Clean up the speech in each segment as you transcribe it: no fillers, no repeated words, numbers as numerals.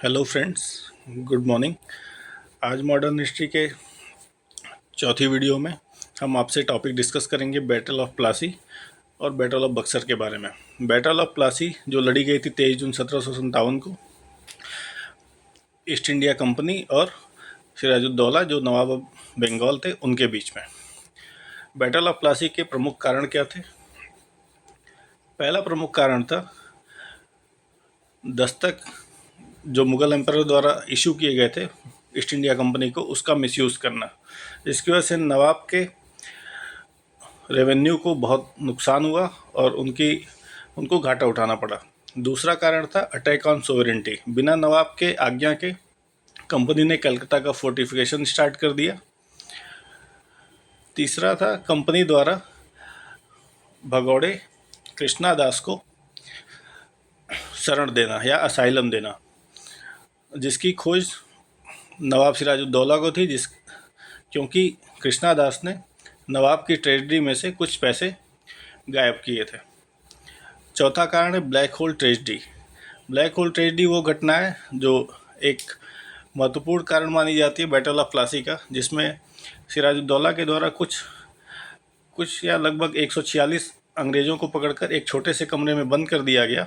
Hello friends, good morning. आज modern history के चौथी वीडियो में हम आपसे टॉपिक डिस्कस करेंगे बैटल ऑफ प्लासी और बैटल ऑफ बक्सर के बारे में। बैटल ऑफ प्लासी जो लड़ी गई थी 23 जून 1757 को ईस्ट इंडिया कंपनी और सिराजुद्दौला जो नवाब ऑफ बंगाल थे उनके बीच में। बैटल ऑफ प्लासी के प्रमुख कारण क्या थे? पहला प्रमुख कारण था दस्तक जो मुग़ल एम्पायर द्वारा इशू किए गए थे ईस्ट इंडिया कंपनी को, उसका मिसयूज़ करना, जिसकी वजह से नवाब के रेवेन्यू को बहुत नुकसान हुआ और उनको घाटा उठाना पड़ा। दूसरा कारण था अटैक ऑन सोवरेंटी। बिना नवाब के आज्ञा के कंपनी ने कलकत्ता का फोर्टिफिकेशन स्टार्ट कर दिया। तीसरा था कंपनी द्वारा भगौड़े कृष्णा दास को शरण देना या असाइलम देना, जिसकी खोज नवाब सिराजुद्दौला को थी, क्योंकि कृष्णा दास ने नवाब की ट्रेजरी में से कुछ पैसे गायब किए थे। चौथा कारण है black hole tragedy. Black hole tragedy वो घटना है जो एक महत्वपूर्ण कारण मानी जाती है बैटल ऑफ प्लासी का, जिसमें सिराजुद्दौला के द्वारा कुछ या लगभग 146 अंग्रेज़ों को पकड़कर एक छोटे से कमरे में बंद कर दिया गया,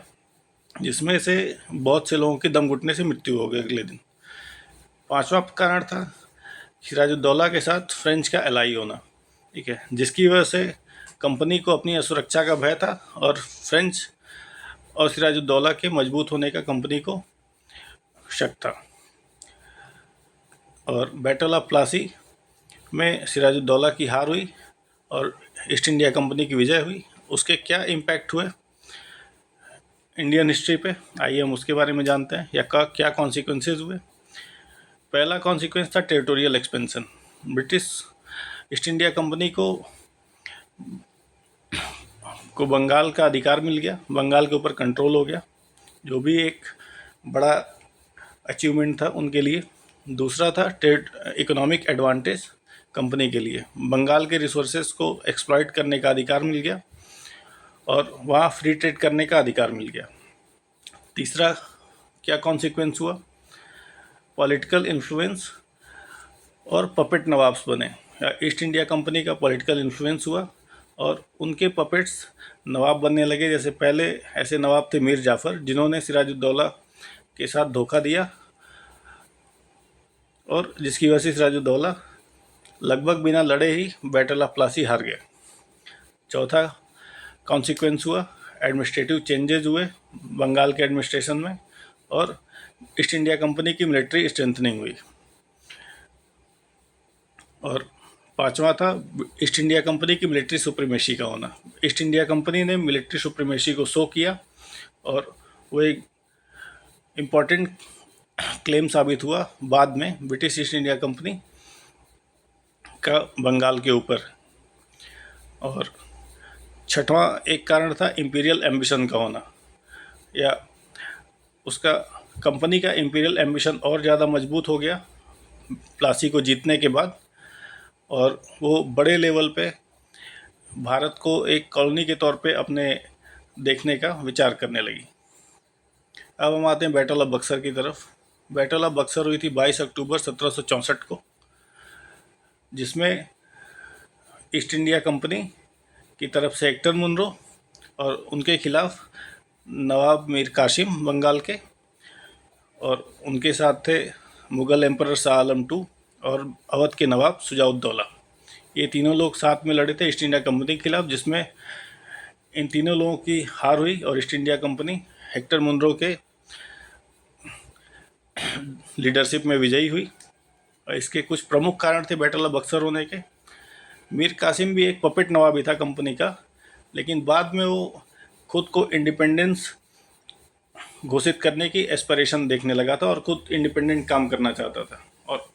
जिसमें से बहुत से लोगों की दम घुटने से मृत्यु हो गई अगले दिन। पांचवा कारण था सिराजुद्दौला के साथ फ्रेंच का एलाई होना, ठीक है, जिसकी वजह से कंपनी को अपनी असुरक्षा का भय था और फ्रेंच और सिराजुद्दौला के मजबूत होने का कंपनी को शक था। और बैटल ऑफ प्लासी में सिराजुद्दौला की हार हुई और ईस्ट इंडिया कंपनी की विजय हुई। उसके क्या इम्पैक्ट हुए इंडियन हिस्ट्री पे, आइए हम उसके बारे में जानते हैं, या क्या कॉन्सिक्वेंसेज हुए। पहला कॉन्सिक्वेंस था territorial expansion. British east India company को बंगाल का अधिकार मिल गया, बंगाल के ऊपर कंट्रोल हो गया, जो भी एक बड़ा अचीवमेंट था उनके लिए। दूसरा था इकोनॉमिक एडवांटेज कंपनी के लिए, बंगाल के रिसोर्सेज को एक्सप्लॉइट करने का अधिकार मिल गया और वहाँ फ्री ट्रेड करने का अधिकार मिल गया। तीसरा क्या कॉन्सिक्वेंस हुआ? पॉलिटिकल इन्फ्लुएंस और पपेट नवाब्स बने। ईस्ट इंडिया कंपनी का पॉलिटिकल इन्फ्लुएंस हुआ और उनके पपेट्स नवाब बनने लगे। जैसे पहले ऐसे नवाब थे मीर जाफ़र, जिन्होंने सिराजुद्दौला के साथ धोखा दिया और जिसकी वजह से सिराजुद्दौला लगभग बिना लड़े ही बैटल ऑफ प्लासी हार गए। चौथा कॉन्सिक्वेंस हुआ एडमिनिस्ट्रेटिव चेंजेस हुए बंगाल के एडमिनिस्ट्रेशन में और ईस्ट इंडिया कंपनी की मिलिट्री स्ट्रेंथनिंग हुई। और पांचवा था ईस्ट इंडिया कंपनी की मिलिट्री सुप्रीमेसी का होना। ईस्ट इंडिया कंपनी ने मिलिट्री सुप्रीमेसी को शो किया और वो एक इम्पॉर्टेंट क्लेम साबित हुआ बाद में ब्रिटिश ईस्ट इंडिया कंपनी का बंगाल के ऊपर। और छठवां एक कारण था इंपीरियल एम्बिशन का होना, या उसका कंपनी का इंपीरियल एम्बिशन और ज़्यादा मजबूत हो गया प्लासी को जीतने के बाद, और वो बड़े लेवल पे भारत को एक कॉलोनी के तौर पे अपने देखने का विचार करने लगी। अब हम आते हैं बैटल ऑफ बक्सर की तरफ। बैटल ऑफ बक्सर हुई थी 22 अक्टूबर 1764 को, जिसमें ईस्ट इंडिया कंपनी की तरफ से हेक्टर मुनरो और उनके खिलाफ नवाब मीर कासिम बंगाल के, और उनके साथ थे मुग़ल एम्परर शाह आलम II और अवध के नवाब शुजाउद्दौला। ये तीनों लोग साथ में लड़े थे ईस्ट इंडिया कंपनी के खिलाफ, जिसमें इन तीनों लोगों की हार हुई और East India Company Hector Munro के लीडरशिप में विजयी हुई। और इसके कुछ प्रमुख कारण थे बैटल ऑफ बक्सर होने के। मीर कासिम भी एक पपेट नवाब ही था कंपनी का, लेकिन बाद में वो खुद को इंडिपेंडेंस घोषित करने की एस्पिरेशन देखने लगा था और खुद इंडिपेंडेंट काम करना चाहता था, और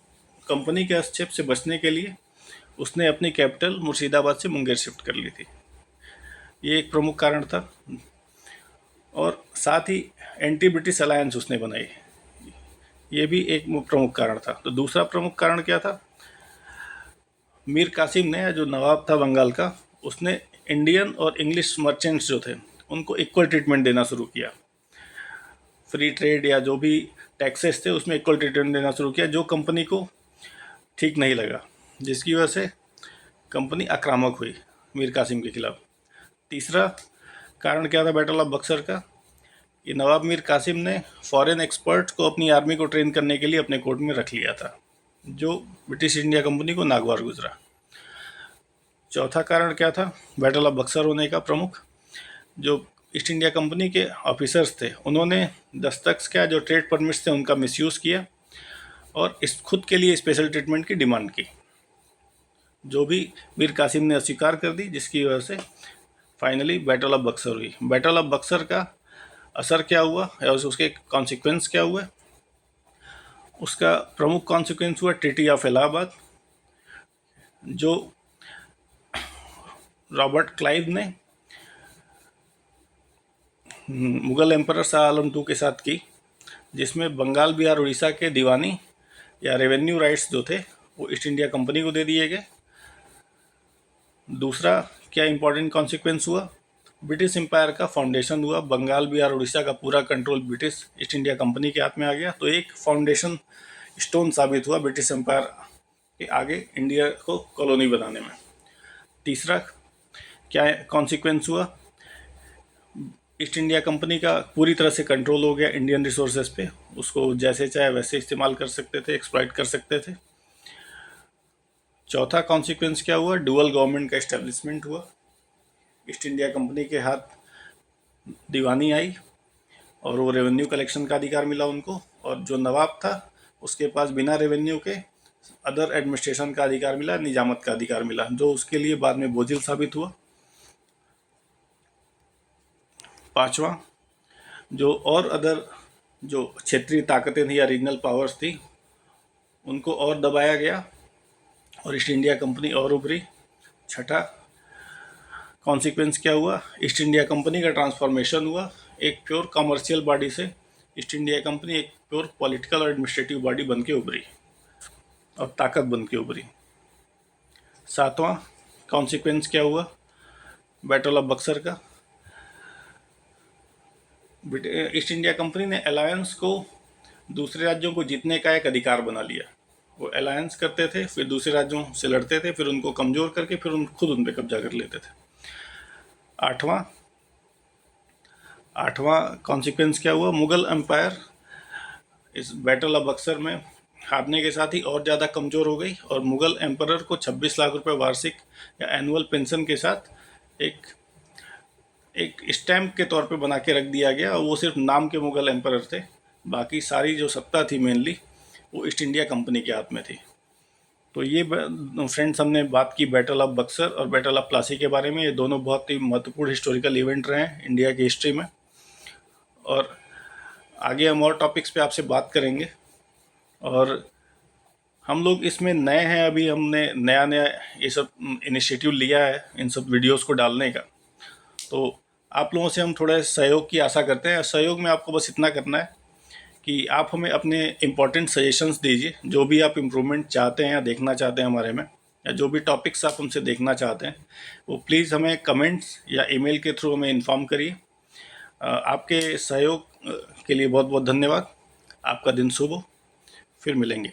कंपनी के हस्तक्षेप से बचने के लिए उसने अपनी कैपिटल मुर्शिदाबाद से मुंगेर शिफ्ट कर ली थी। ये एक प्रमुख कारण था। और साथ ही एंटी ब्रिटिश अलायंस उसने बनाई, ये भी एक प्रमुख कारण था। तो दूसरा प्रमुख कारण क्या था? मीर कासिम ने, जो नवाब था बंगाल का, उसने इंडियन और इंग्लिश मर्चेंट्स जो थे उनको इक्वल ट्रीटमेंट देना शुरू किया। फ्री ट्रेड या जो भी टैक्सेस थे उसमें इक्वल ट्रीटमेंट देना शुरू किया, जो कंपनी को ठीक नहीं लगा, जिसकी वजह से कंपनी आक्रामक हुई मीर कासिम के खिलाफ। तीसरा कारण क्या था बैटल ऑफ बक्सर का? कि नवाब मीर कासिम ने फॉरेन एक्सपर्ट को अपनी आर्मी को ट्रेन करने के लिए अपने कोर्ट में रख लिया था, जो ब्रिटिश इंडिया कंपनी को नागवार गुजरा। चौथा कारण क्या था बैटल ऑफ बक्सर होने का प्रमुख? जो ईस्ट इंडिया कंपनी के ऑफिसर्स थे उन्होंने दस्तक का जो ट्रेड परमिट्स थे उनका मिसयूज़ किया और इस खुद के लिए स्पेशल ट्रीटमेंट की डिमांड की, जो भी मीर कासिम ने अस्वीकार कर दी, जिसकी वजह से फाइनली बैटल ऑफ बक्सर हुई। बैटल ऑफ बक्सर का असर क्या हुआ या उसके कॉन्सिक्वेंस क्या हुए? उसका प्रमुख कॉन्सिक्वेंस हुआ ट्रीटी ऑफ इलाहाबाद, जो रॉबर्ट क्लाइव ने मुग़ल एम्परर शाह आलम II के साथ की, जिसमें बंगाल बिहार उड़ीसा के दीवानी या रेवेन्यू राइट्स जो थे वो ईस्ट इंडिया कंपनी को दे दिए गए। दूसरा क्या इंपॉर्टेंट कॉन्सिक्वेंस हुआ? ब्रिटिश एम्पायर का फाउंडेशन हुआ, बंगाल बिहार उड़ीसा का पूरा control British east India company के हाथ में आ गया, तो एक फाउंडेशन स्टोन साबित हुआ ब्रिटिश एम्पायर के आगे इंडिया को कॉलोनी बनाने में। तीसरा क्या कॉन्सिक्वेंस हुआ? ईस्ट इंडिया कंपनी का पूरी तरह से कंट्रोल हो गया इंडियन रिसोर्सेज पे, उसको जैसे चाहे वैसे इस्तेमाल कर सकते थे, एक्सप्लॉइट कर सकते थे। चौथा कॉन्सिक्वेंस क्या हुआ? डुअल गवर्नमेंट का इस्टेब्लिशमेंट हुआ, ईस्ट इंडिया कंपनी के हाथ दीवानी आई और वो रेवेन्यू कलेक्शन का अधिकार मिला उनको, और जो नवाब था उसके पास बिना रेवेन्यू के अदर एडमिनिस्ट्रेशन का अधिकार मिला, निजामत का अधिकार मिला, जो उसके लिए बाद में बोझिल साबित हुआ। पांचवा, जो और अदर जो क्षेत्रीय ताकतें थी या रीजनल पावर्स थी उनको और दबाया गया और ईस्ट इंडिया कंपनी और उभरी। छठा कॉन्सिक्वेंस क्या हुआ? ईस्ट इंडिया कंपनी का ट्रांसफॉर्मेशन हुआ, एक प्योर कमर्शियल बॉडी से ईस्ट इंडिया कंपनी एक प्योर पॉलिटिकल और एडमिनिस्ट्रेटिव बॉडी बन के उभरी और ताकत बन के उभरी। सातवां कॉन्सिक्वेंस क्या हुआ बैटल ऑफ बक्सर का? ईस्ट इंडिया कंपनी ने अलायंस को दूसरे राज्यों को जीतने का एक अधिकार बना लिया। वो अलायंस करते थे, फिर दूसरे राज्यों से लड़ते थे, फिर उनको कमज़ोर करके फिर खुद उन पर कब्जा कर लेते थे। आठवां कॉन्सिक्वेंस क्या हुआ? मुग़ल एम्पायर इस बैटल ऑफ बक्सर में हारने के साथ ही और ज़्यादा कमज़ोर हो गई और मुग़ल एम्परर को 26 लाख रुपए वार्षिक या एनुअल पेंशन के साथ एक स्टैम्प के तौर पे बना के रख दिया गया, और वो सिर्फ नाम के मुग़ल एम्परर थे, बाकी सारी जो सत्ता थी मेनली वो ईस्ट इंडिया कंपनी के हाथ में थी। तो ये फ्रेंड्स हमने बात की बैटल ऑफ बक्सर और बैटल ऑफ प्लासी के बारे में। ये दोनों बहुत ही महत्वपूर्ण हिस्टोरिकल इवेंट रहे हैं इंडिया की हिस्ट्री में, और आगे हम और टॉपिक्स पे आपसे बात करेंगे। और हम लोग इसमें नए हैं, अभी हमने नया ये सब इनिशिएटिव लिया है इन सब वीडियोस को डालने का, तो आप लोगों से हम थोड़ा सहयोग की आशा करते हैं। सहयोग में आपको बस इतना करना है कि आप हमें अपने इम्पोर्टेंट सजेशंस दीजिए, जो भी आप इम्प्रूवमेंट चाहते हैं या देखना चाहते हैं हमारे में, या जो भी टॉपिक्स आप हमसे देखना चाहते हैं वो प्लीज़ हमें कमेंट्स या ईमेल के थ्रू हमें इन्फॉर्म करिए। आपके सहयोग के लिए बहुत बहुत धन्यवाद। आपका दिन शुभ हो, फिर मिलेंगे।